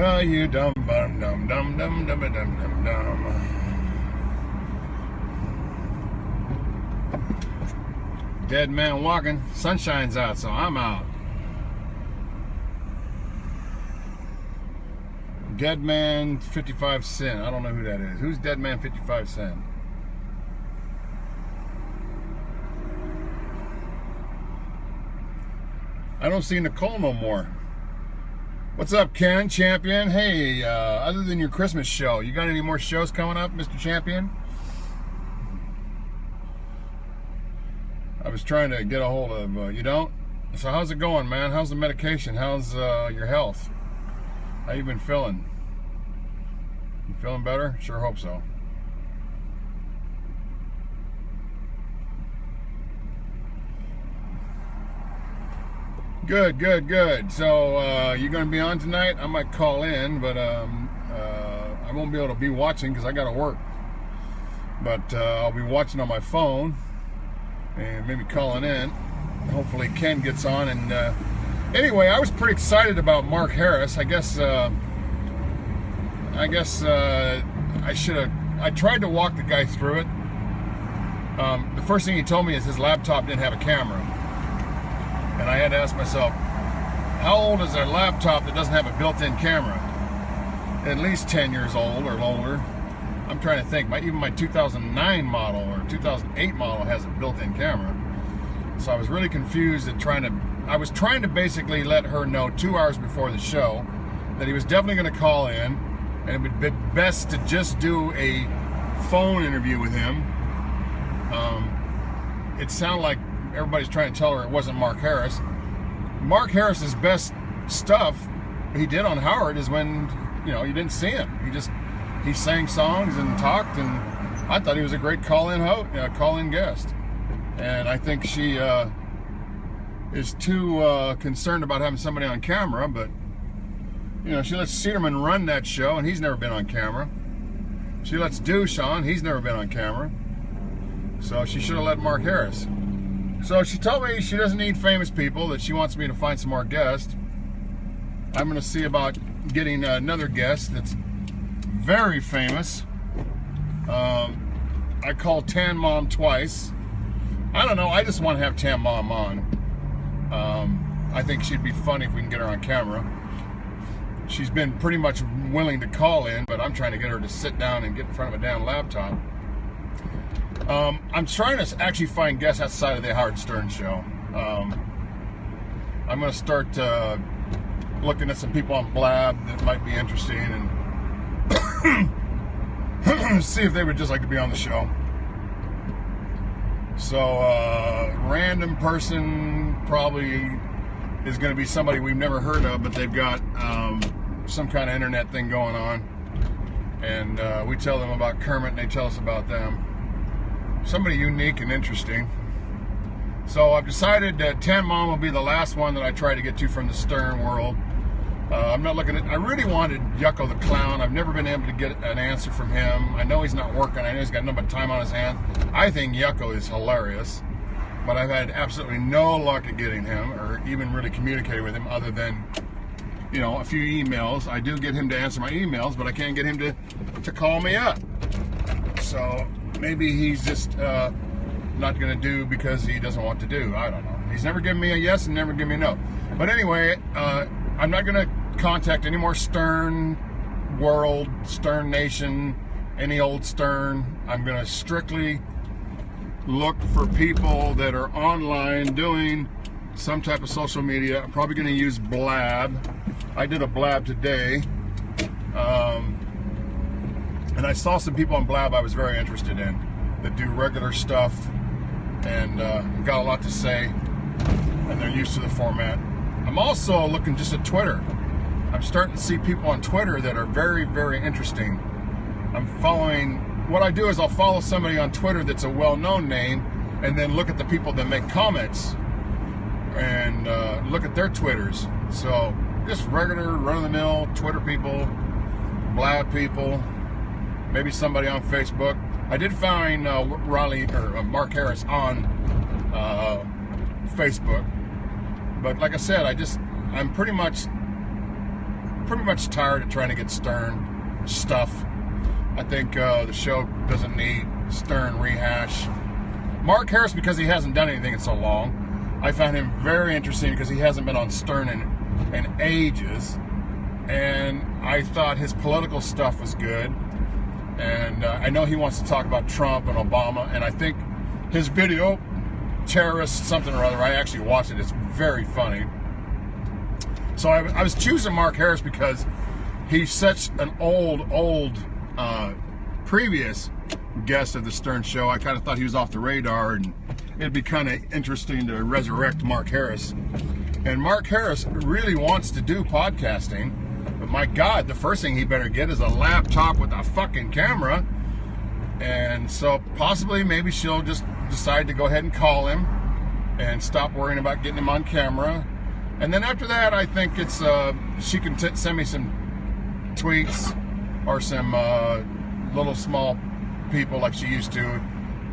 Well, you dum bum dum dum dum dum dum dum dum. Dead man walking. Sunshine's out, so I'm out. Dead man 55 Cent. I don't know who that is. Who's Dead man 55 Cent? I don't see Nicole no more. What's up, Ken Champion? Hey, other than your Christmas show, you got any more shows coming up, Mr. Champion? I was trying to get a hold of, you don't? So how's it going, man? How's the medication? How's your health? How you been feeling? You feeling better? Sure hope so. Good, good, good. So you're going to be on tonight? I might call in, but I won't be able to be watching because I got to work. But I'll be watching on my phone and maybe calling in. Hopefully Ken gets on. And anyway, I was pretty excited about Mark Harris. I guess I should have. I tried to walk the guy through it. The first thing he told me is his laptop didn't have a camera. And I had to ask myself, how old is a laptop that doesn't have a built-in camera? At least 10 years old or older. I'm trying to think. Even my 2009 model or 2008 model has a built-in camera. So I was really confused at I was trying to basically let her know 2 hours before the show that he was definitely going to call in, and it would be best to just do a phone interview with him. It sounded like everybody's trying to tell her it wasn't Mark Harris. Mark Harris's best stuff he did on Howard is when, you didn't see him. He sang songs and talked, and I thought he was a great call-in guest. And I think she is too concerned about having somebody on camera, but she lets Cedarman run that show, and he's never been on camera. She lets Sean, he's never been on camera. So she should have let Mark Harris. So she told me she doesn't need famous people, that she wants me to find some more guests. I'm going to see about getting another guest that's very famous. I called Tan Mom twice. I don't know, I just want to have Tan Mom on. I think she'd be funny if we can get her on camera. She's been pretty much willing to call in, but I'm trying to get her to sit down and get in front of a damn laptop. I'm trying to actually find guests outside of the Howard Stern show. I'm going to start looking at some people on Blab that might be interesting and see if they would just like to be on the show. So, random person probably is going to be somebody we've never heard of, but they've got some kind of internet thing going on. And we tell them about Kermit and they tell us about them. Somebody unique and interesting. So I've decided that Tan Mom will be the last one that I try to get to from the Stern world. I'm not looking at. I really wanted Yucko the Clown. I've never been able to get an answer from him. I know he's not working. I know he's got no but time on his hands. I think Yucko is hilarious, but I've had absolutely no luck at getting him or even really communicating with him other than, a few emails. I do get him to answer my emails, but I can't get him to call me up. So maybe he's just not going to do because he doesn't want to do. I don't know. He's never given me a yes and never given me a no. But anyway, I'm not going to contact any more Stern World, Stern Nation, any old Stern. I'm going to strictly look for people that are online doing some type of social media. I'm probably going to use Blab. I did a Blab today. And I saw some people on Blab I was very interested in that do regular stuff and got a lot to say, and they're used to the format. I'm also looking just at Twitter. I'm starting to see people on Twitter that are very, very interesting. What I do is I'll follow somebody on Twitter that's a well-known name and then look at the people that make comments and look at their Twitters. So just regular run-of-the-mill Twitter people, Blab people, maybe somebody on Facebook. I did find Mark Harris on Facebook, but like I said, I'm pretty much pretty much tired of trying to get Stern stuff. I think the show doesn't need Stern rehash. Mark Harris, because he hasn't done anything in so long, I found him very interesting because he hasn't been on Stern in ages. And I thought his political stuff was good. And I know he wants to talk about Trump and Obama. And I think his video, Terrorist something or other, I actually watched it. It's very funny. So I was choosing Mark Harris because he's such an old previous guest of the Stern Show. I kind of thought he was off the radar, and it'd be kind of interesting to resurrect Mark Harris. And Mark Harris really wants to do podcasting, but my God, the first thing he better get is a laptop with a fucking camera. And so possibly maybe she'll just decide to go ahead and call him and stop worrying about getting him on camera. And then after that, I think it's she can send me some tweets or some little small people like she used to.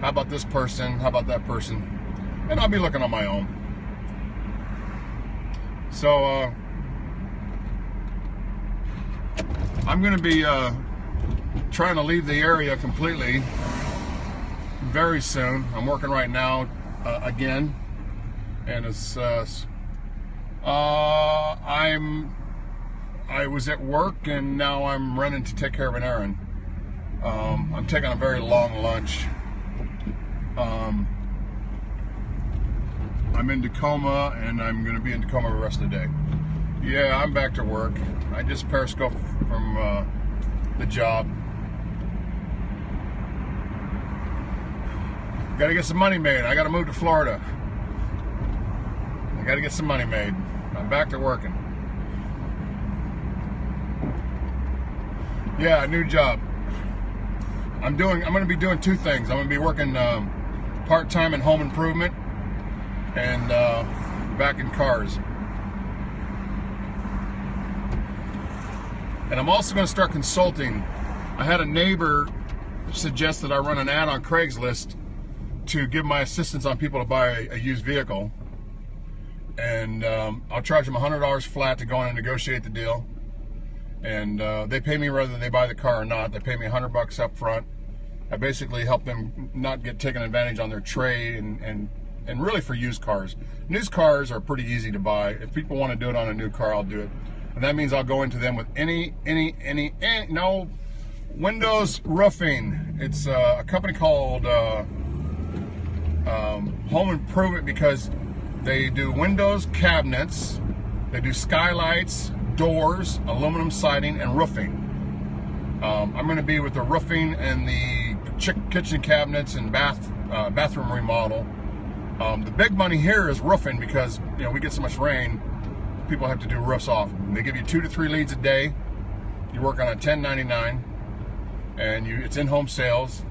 How about this person? How about that person? And I'll be looking on my own. So I'm going to be trying to leave the area completely very soon. I'm working right now again, and it's I was at work and now I'm running to take care of an errand. I'm taking a very long lunch. I'm in Tacoma, and I'm going to be in Tacoma the rest of the day. Yeah, I'm back to work. I just periscoped from the job. Got to get some money made. I got to move to Florida. I got to get some money made. I'm back to working. Yeah, a new job. I'm going to be doing two things. I'm going to be working part-time in home improvement and back in cars. And I'm also going to start consulting. I had a neighbor suggest that I run an ad on Craigslist to give my assistance on people to buy a used vehicle. And I'll charge them $100 flat to go in and negotiate the deal. And they pay me whether they buy the car or not. They pay me $100 up front. I basically help them not get taken advantage on their trade and really for used cars. Used cars are pretty easy to buy. If people want to do it on a new car, I'll do it. And that means I'll go into them with any no windows roofing. It's a company called Home Improvement because they do windows, cabinets, they do skylights, doors, aluminum siding, and roofing. I'm going to be with the roofing and the kitchen cabinets and bathroom remodel. The big money here is roofing because we get so much rain. People have to do roofs off. They give you 2 to 3 leads a day. You work on a 1099, and it's in-home sales.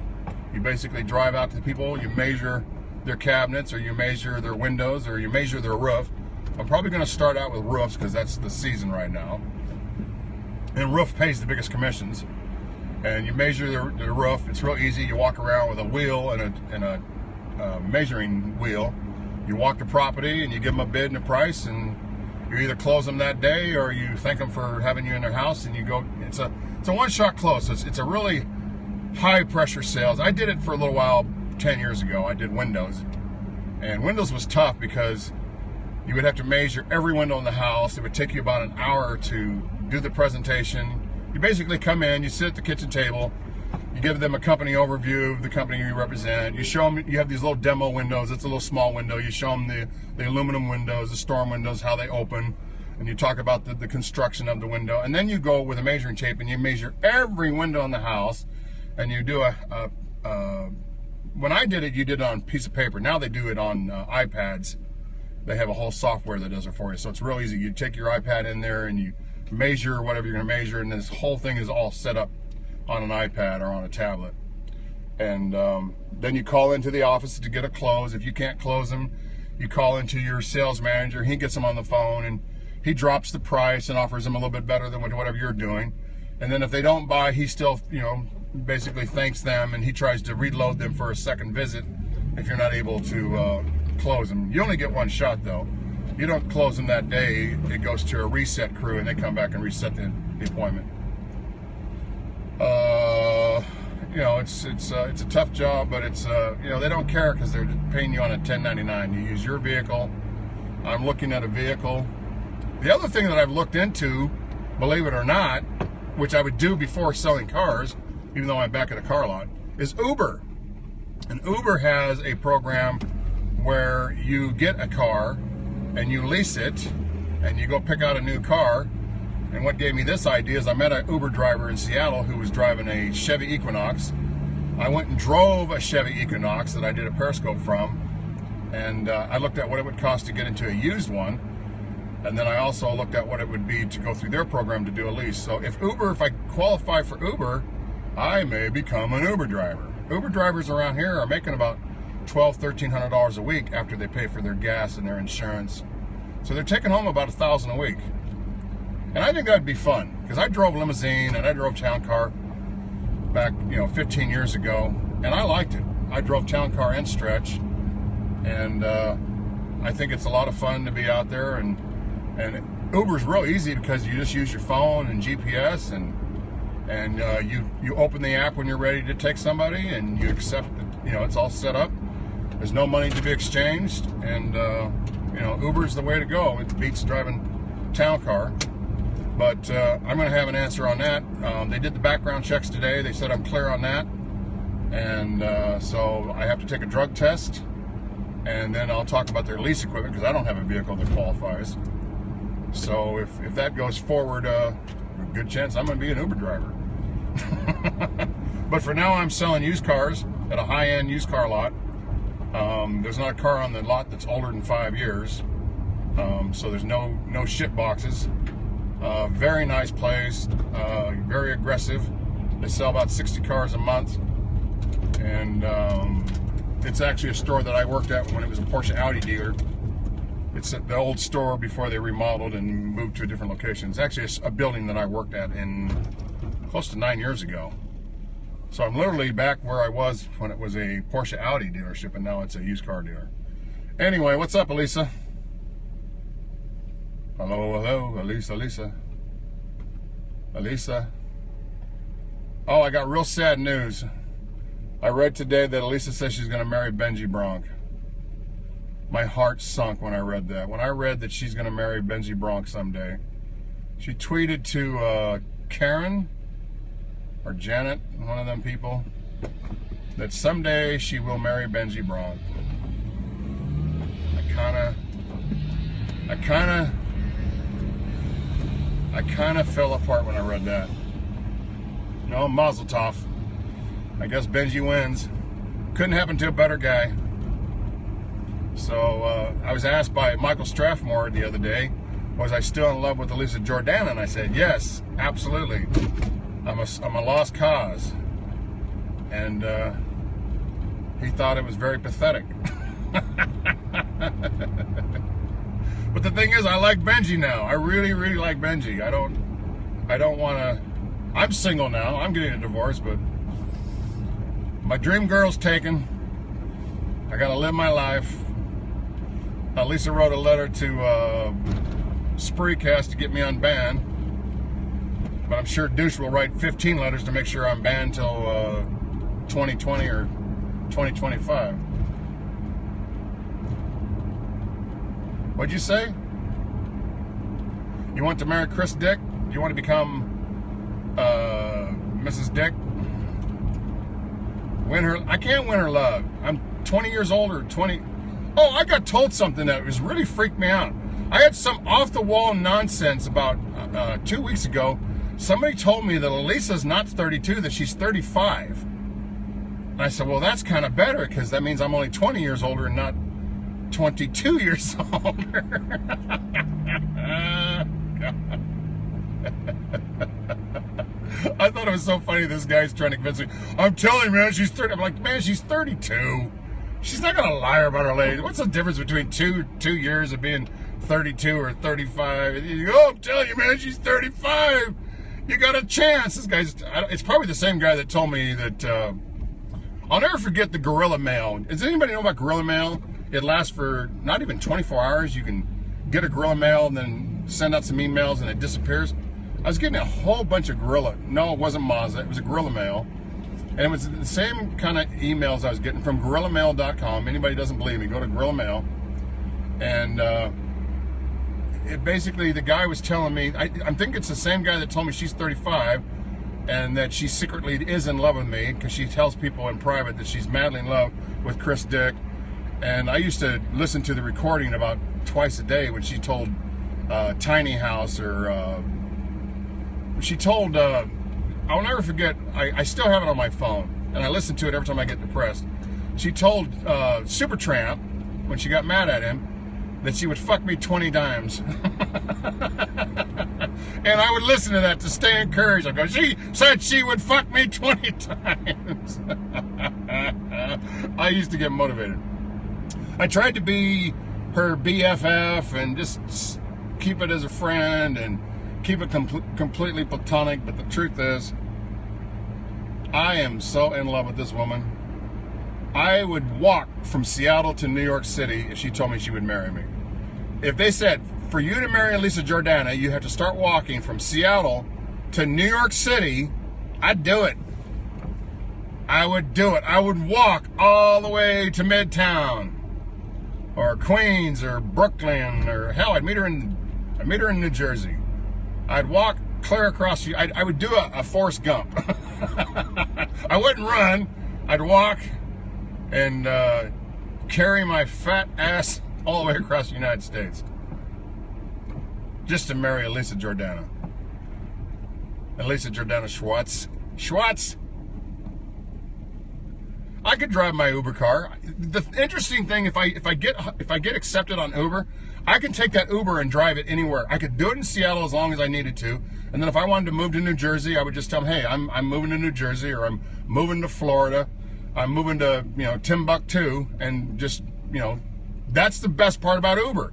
You basically drive out to the people. You measure their cabinets, or you measure their windows, or you measure their roof. I'm probably going to start out with roofs because that's the season right now. And roof pays the biggest commissions. And you measure the roof. It's real easy. You walk around with a wheel and a measuring wheel. You walk the property and you give them a bid and a price, and you either close them that day or you thank them for having you in their house, and you go. It's a one-shot close. It's a really high-pressure sales. I did it for a little while 10 years ago. I did windows, and windows was tough because you would have to measure every window in the house. It would take you about an hour to do the presentation. You basically come in, you sit at the kitchen table, you give them a company overview of the company you represent. You show them, you have these little demo windows. It's a little small window. You show them the aluminum windows, the storm windows, how they open, and you talk about the construction of the window. And then you go with a measuring tape and you measure every window in the house, and you do when I did it, you did it on a piece of paper. Now they do it on iPads. They have a whole software that does it for you. So it's real easy. You take your iPad in there and you measure whatever you're going to measure, and this whole thing is all set up on an iPad or on a tablet. And then you call into the office to get a close. If you can't close them, you call into your sales manager. He gets them on the phone and he drops the price and offers them a little bit better than whatever you're doing. And then if they don't buy, he still, basically thanks them, and he tries to reload them for a second visit if you're not able to close them. You only get one shot though. You don't close them that day. It goes to a reset crew, and they come back and reset the appointment. You know, it's a tough job, but it's you know, they don't care because they're paying you on a 1099. You use your vehicle. I'm looking at a vehicle. The other thing that I've looked into, believe it or not, which I would do before selling cars, even though I'm back at a car lot, is Uber. And Uber has a program where you get a car and you lease it and you go pick out a new car. And what gave me this idea is I met an Uber driver in Seattle who was driving a Chevy Equinox. I went and drove a Chevy Equinox that I did a Periscope from, and I looked at what it would cost to get into a used one, and then I also looked at what it would be to go through their program to do a lease. So if I qualify for Uber, I may become an Uber driver. Uber drivers around here are making about $1,200, $1,300 a week after they pay for their gas and their insurance. So they're taking home about $1,000 a week. And I think that'd be fun, because I drove limousine and I drove town car back, 15 years ago, and I liked it. I drove town car and stretch, and I think it's a lot of fun to be out there. And Uber's real easy because you just use your phone and GPS, and you open the app when you're ready to take somebody, and you accept it. It's all set up. There's no money to be exchanged, and Uber's the way to go. It beats driving town car. But I'm going to have an answer on that. They did the background checks today. They said I'm clear on that. And so I have to take a drug test. And then I'll talk about their lease equipment, because I don't have a vehicle that qualifies. So if that goes forward, a good chance I'm going to be an Uber driver. But for now, I'm selling used cars at a high-end used car lot. There's not a car on the lot that's older than 5 years. So there's no shit boxes. Very nice place, very aggressive. They sell about 60 cars a month, and it's actually a store that I worked at when it was a Porsche Audi dealer. It's the old store before they remodeled and moved to a different location. It's actually a building that I worked at in close to 9 years ago. So I'm literally back where I was when it was a Porsche Audi dealership, and now it's a used car dealer. Anyway, what's up, Elisa? Hello, Elisa. Oh, I got real sad news. I read today that Elisa says she's going to marry Benji Bronk. My heart sunk when I read that. When I read that she's going to marry Benji Bronk someday. She tweeted to Karen or Janet, one of them people, that someday she will marry Benji Bronk. I kind of fell apart when I read that. No, mazel tov. I guess Benji wins. Couldn't happen to a better guy. So I was asked by Michael Strathmore the other day, was I still in love with Elisa Jordana? And I said, yes, absolutely. I'm a lost cause. And he thought it was very pathetic. But the thing is, I like Benji now. I really, really like Benji. I don't want to. I'm single now. I'm getting a divorce, but my dream girl's taken. I got to live my life. Lisa wrote a letter to Spreecast to get me unbanned, but I'm sure Douche will write 15 letters to make sure I'm banned till 2020 or 2025. What'd you say? You want to marry Chris Dick? Do you want to become Mrs. Dick? I can't win her love. I'm 20 years older. 20. Oh, I got told something that was really freaked me out. I had some off-the-wall nonsense about 2 weeks ago. Somebody told me that Elisa's not 32, that she's 35. And I said, well, that's kind of better, because that means I'm only 20 years older and not 22 years older. I thought it was so funny. This guy's trying to convince me. I'm telling you, man, she's 30. I'm like, man, she's 32. She's not gonna lie about her age. What's the difference between two years of being 32 or 35? Oh, I'm telling you, man, she's 35. You got a chance. This guy's. It's probably the same guy that told me that. I'll never forget the gorilla mail. Does anybody know about gorilla mail? It lasts for not even 24 hours. You can get a Gorilla Mail and then send out some emails and it disappears. I was getting a whole bunch of Gorilla. No, it wasn't Mazda. It was a Gorilla Mail. And it was the same kind of emails I was getting from GorillaMail.com. Anybody doesn't believe me, go to Gorilla Mail. And it basically, the guy was telling me, I think it's the same guy that told me she's 35 and that she secretly is in love with me because she tells people in private that she's madly in love with Chris Dick. And I used to listen to the recording about twice a day when she told Tiny House, or she told, I'll never forget, I still have it on my phone, and I listen to it every time I get depressed. She told Supertramp, when she got mad at him, that she would fuck me 20 times. And I would listen to that to stay encouraged. I go, she said she would fuck me 20 times. I used to get motivated. I tried to be her BFF and just keep it as a friend and keep it completely platonic, but the truth is, I am so in love with this woman. I would walk from Seattle to New York City if she told me she would marry me. If they said, for you to marry Lisa Jordana, you have to start walking from Seattle to New York City, I'd do it. I would do it. I would walk all the way to Midtown or Queens or Brooklyn, or hell, I'd meet her in New Jersey. I'd walk clear across. I would do a Forrest Gump. I wouldn't run. I'd walk and carry my fat ass all the way across the United States just to marry Elisa Jordana. Elisa Jordana Schwartz. I could drive my Uber car. The interesting thing, if I get accepted on Uber, I can take that Uber and drive it anywhere. I could do it in Seattle as long as I needed to. And then if I wanted to move to New Jersey, I would just tell them, hey, I'm moving to New Jersey, or I'm moving to Florida. I'm moving to, Timbuktu, and just, that's the best part about Uber.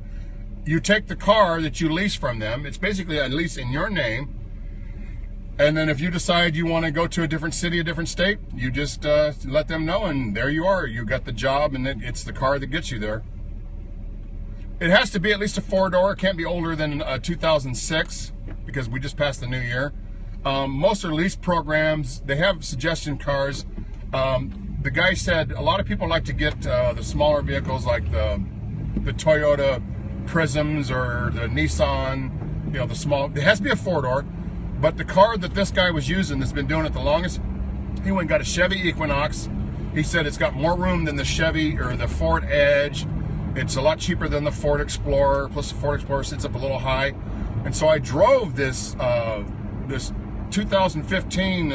You take the car that you lease from them. It's basically a lease in your name. And then if you decide you want to go to a different city, a different state, you just let them know, and there you are. You got the job, and it's the car that gets you there. It has to be at least a four-door. It can't be older than 2006, because we just passed the new year. Most are lease programs. They have suggestion cars. The guy said a lot of people like to get the smaller vehicles, like the Toyota Prisms or the Nissan, the small. It has to be a four-door. But the car that this guy was using, that's been doing it the longest, he went and got a Chevy Equinox. He said it's got more room than the Chevy or the Ford Edge. It's a lot cheaper than the Ford Explorer, plus the Ford Explorer sits up a little high. And so I drove this 2015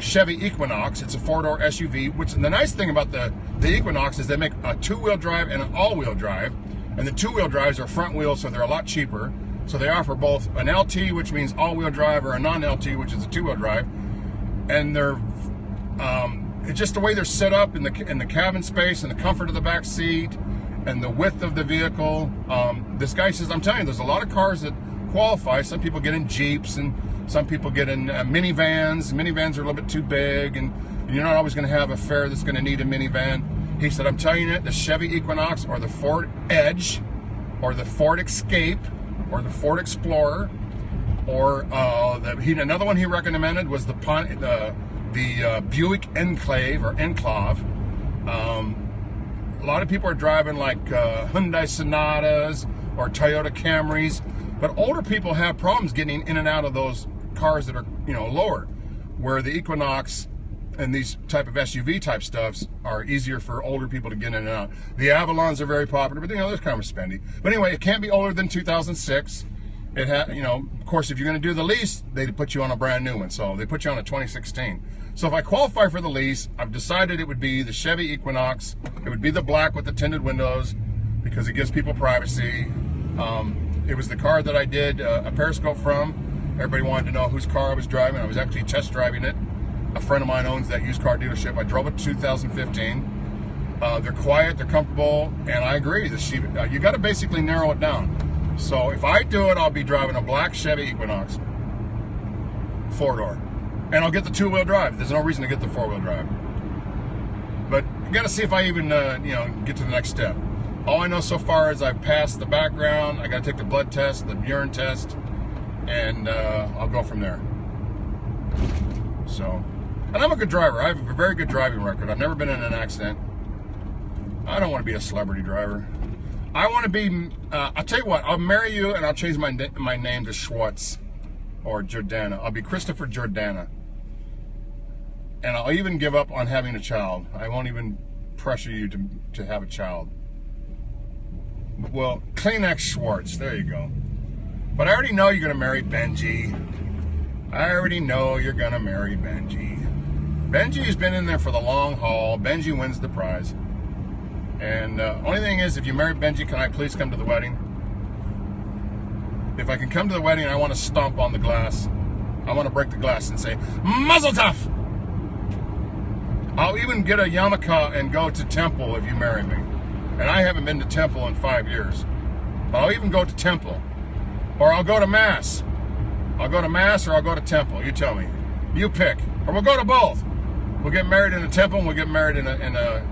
Chevy Equinox. It's a four-door SUV, which the nice thing about the Equinox is they make a two-wheel drive and an all-wheel drive. And the two-wheel drives are front wheels, so they're a lot cheaper. So they offer both an LT, which means all-wheel drive, or a non-LT, which is a two-wheel drive. And they're it's just the way they're set up in the cabin space and the comfort of the back seat and the width of the vehicle. This guy says, I'm telling you, there's a lot of cars that qualify. Some people get in Jeeps, and some people get in minivans. Minivans are a little bit too big, and you're not always going to have a fare that's going to need a minivan. He said, I'm telling you, the Chevy Equinox or the Ford Edge or the Ford Escape or the Ford Explorer, or another one he recommended was the Buick Enclave or Enclave. A lot of people are driving like Hyundai Sonatas or Toyota Camrys, but older people have problems getting in and out of those cars that are lower, where the Equinox and these type of SUV type stuffs are easier for older people to get in and out. The Avalons are very popular, but they're kind of spendy. But anyway, it can't be older than 2006. It of course, if you're going to do the lease, they put you on a brand new one. So they put you on a 2016. So if I qualify for the lease, I've decided it would be the Chevy Equinox. It would be the black with the tinted windows, because it gives people privacy. It was the car that I did a Periscope from. Everybody wanted to know whose car I was driving. I was actually test driving it. A friend of mine owns that used car dealership. I drove it 2015. They're quiet, they're comfortable, and I agree. You got to basically narrow it down. So if I do it, I'll be driving a black Chevy Equinox, four-door, and I'll get the two-wheel drive. There's no reason to get the four-wheel drive. But you got to see if I even get to the next step. All I know so far is I've passed the background. I got to take the blood test, the urine test, and I'll go from there. So, and I'm a good driver. I have a very good driving record. I've never been in an accident. I don't want to be a celebrity driver. I want to be, I'll tell you what, I'll marry you and I'll change my name to Schwartz or Jordana. I'll be Christopher Jordana. And I'll even give up on having a child. I won't even pressure you to have a child. Well, Kleenex Schwartz, there you go. But I already know you're going to marry Benji. I already know you're going to marry Benji. Benji's been in there for the long haul. Benji wins the prize. And only thing is, if you marry Benji, can I please come to the wedding? If I can come to the wedding, I want to stomp on the glass. I want to break the glass and say, Mazel Tov! I'll even get a yarmulke and go to temple if you marry me. And I haven't been to temple in 5 years. But I'll even go to temple. Or I'll go to mass. I'll go to mass or I'll go to temple. You tell me. You pick. Or we'll go to both. We'll get married in a temple and we'll get married in a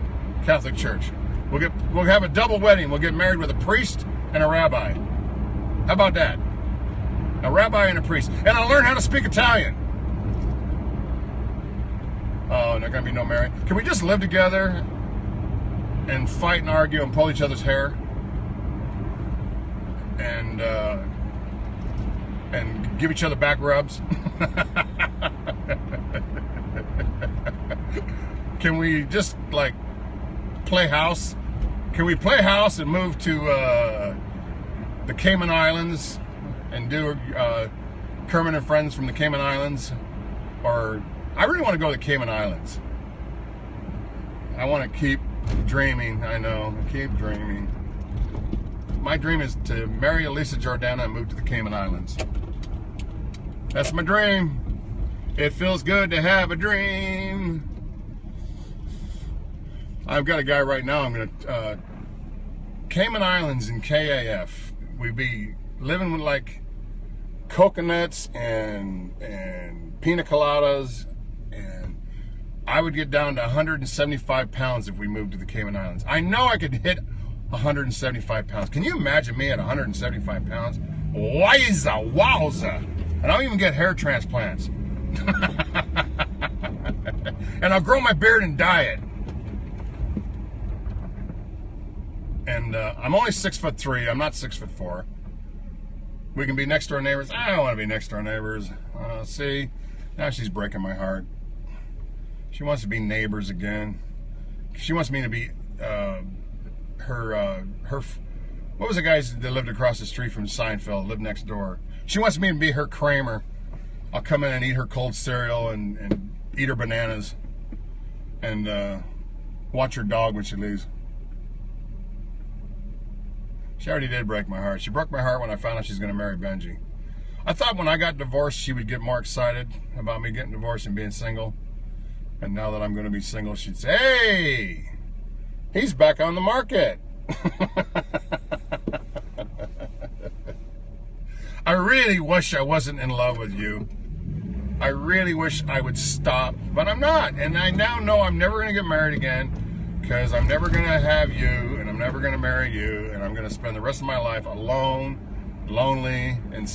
Catholic church. We'll have a double wedding. We'll get married with a priest and a rabbi. How about that? A rabbi and a priest. And I'll learn how to speak Italian. Oh, there's going to be no marriage. Can we just live together and fight and argue and pull each other's hair? And give each other back rubs? Can we just, like, play house? Can we play house and move to the Cayman Islands and do Kermit and Friends from the Cayman Islands? Or I really want to go to the Cayman Islands. I want to keep dreaming. I know, keep dreaming. My dream is to marry Elisa Jordana and move to the Cayman Islands. That's my dream. It feels good to have a dream. I've got a guy right now. I'm going to Cayman Islands in KAF. We'd be living with like coconuts and pina coladas, and I would get down to 175 pounds if we moved to the Cayman Islands. I know I could hit 175 pounds. Can you imagine me at 175 pounds? Wowza. And I'll even get hair transplants. And I'll grow my beard and dye it. And I'm only 6'3". I'm not 6'4". We can be next door neighbors. I don't want to be next door neighbors. See, now she's breaking my heart. She wants to be neighbors again. She wants me to be her. What was the guy that lived across the street from Seinfeld? Lived next door. She wants me to be her Kramer. I'll come in and eat her cold cereal and eat her bananas and watch her dog when she leaves. She already did break my heart. She broke my heart when I found out she's going to marry Benji. I thought when I got divorced, she would get more excited about me getting divorced and being single. And now that I'm going to be single, she'd say, hey, he's back on the market. I really wish I wasn't in love with you. I really wish I would stop, but I'm not. And I now know I'm never going to get married again because I'm never going to have you and I'm never going to marry you and I'm going to spend the rest of my life alone, lonely, and